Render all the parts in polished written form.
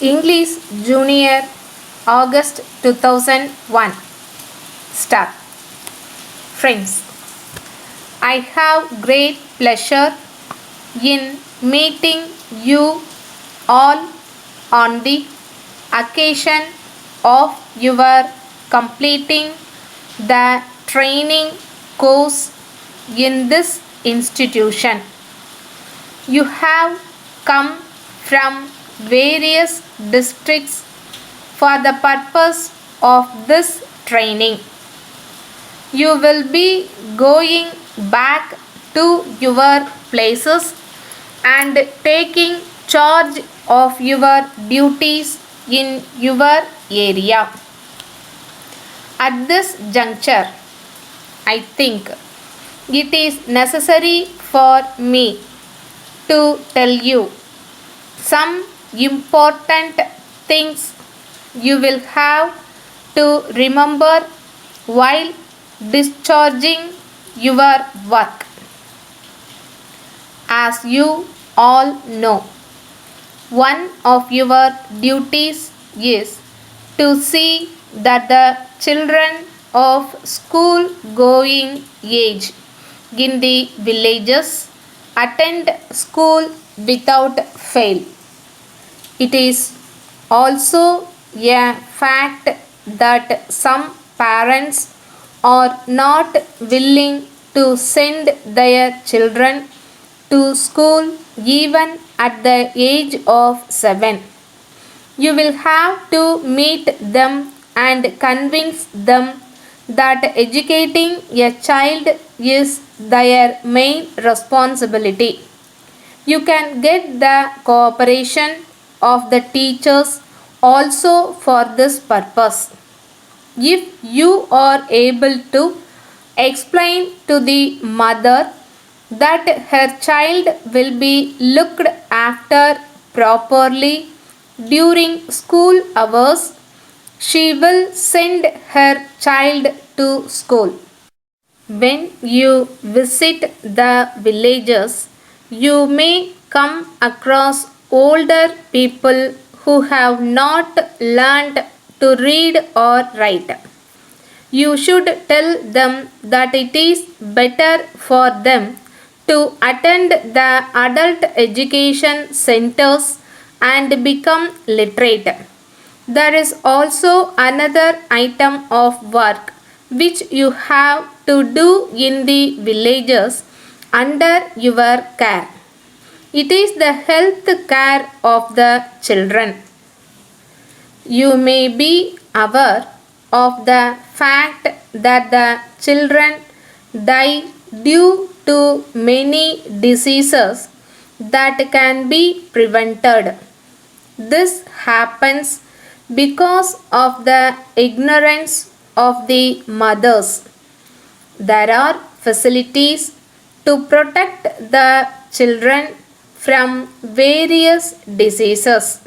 English Junior, August 2001. Start. Friends, I have great pleasure in meeting you all on the occasion of your completing the training course in this institution. You have come from various districts for the purpose of this training. You will be going back to your places and taking charge of your duties in your area. At this juncture, I think it is necessary for me to tell you some important things you will have to remember while discharging your work. As you all know, one of your duties is to see that the children of school going age in the villages attend school without fail. It is also a fact that some parents are not willing to send their children to school even at the age of 7. You will have to meet them and convince them that educating a child is their main responsibility. You can get the cooperation of the teachers also for this purpose. If you are able to explain to the mother that her child will be looked after properly during school hours, she will send her child to school. When you visit the villages, you may come across older people who have not learned to read or write. You should tell them that it is better for them to attend the adult education centers and become literate. There is also another item of work which you have to do in the villages under your care. It is the health care of the children. You may be aware of the fact that the children die due to many diseases that can be prevented. This happens because of the ignorance of the mothers. There are facilities to protect the children from various diseases.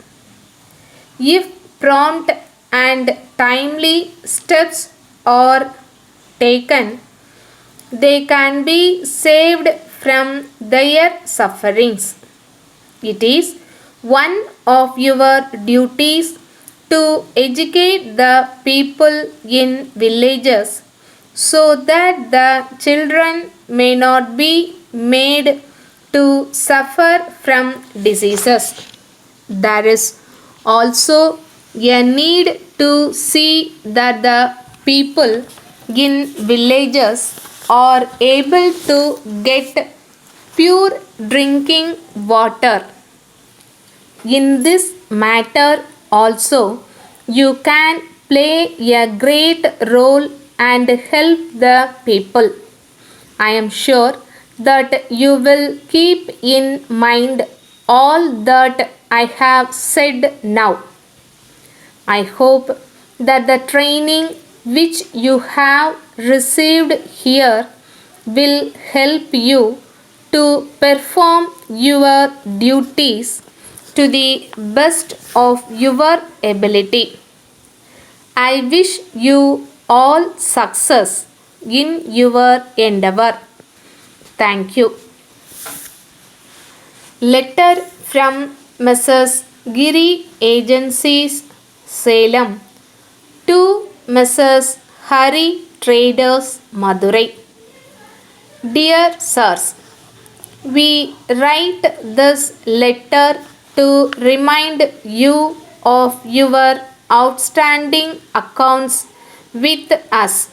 If prompt and timely steps are taken, they can be saved from their sufferings. It is one of your duties to educate the people in villages so that the children may not be made to suffer from diseases. There is also a need to see that the people in villages are able to get pure drinking water. In this matter also, you can play a great role and help the people. I am sure that you will keep in mind all that I have said now. I hope that the training which you have received here will help you to perform your duties to the best of your ability. I wish you all success in your endeavor. Thank you. Letter from Mrs. Giri Agencies, Salem, to Messrs. Hari Traders, Madurai. Dear Sirs, we write this letter to remind you of your outstanding accounts with us.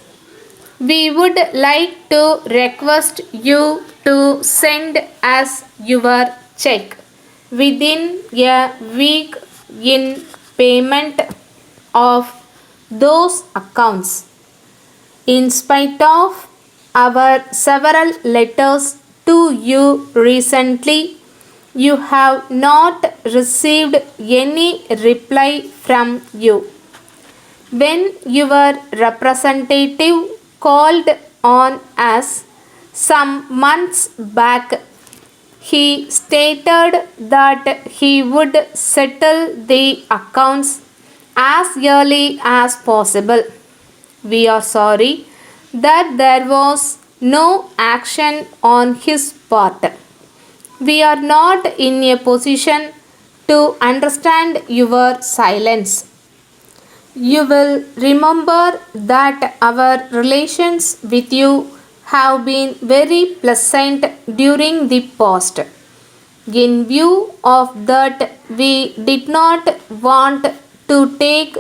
We would like to request you to send us your check within a week in payment of those accounts. In spite of our several letters to you recently, you have not received any reply from you. When your representative called on us some months back, he stated that he would settle the accounts as early as possible. We are sorry that there was no action on his part. We are not in a position to understand your silence. You will remember that our relations with you have been very pleasant during the past. In view of that, we did not want to take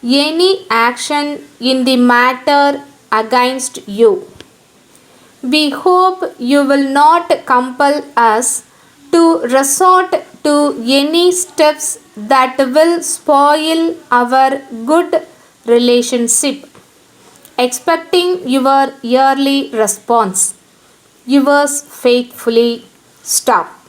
any action in the matter against you. We hope you will not compel us to resort to any steps that will spoil our good relationship. Expecting your yearly response. Yours faithfully, Stop.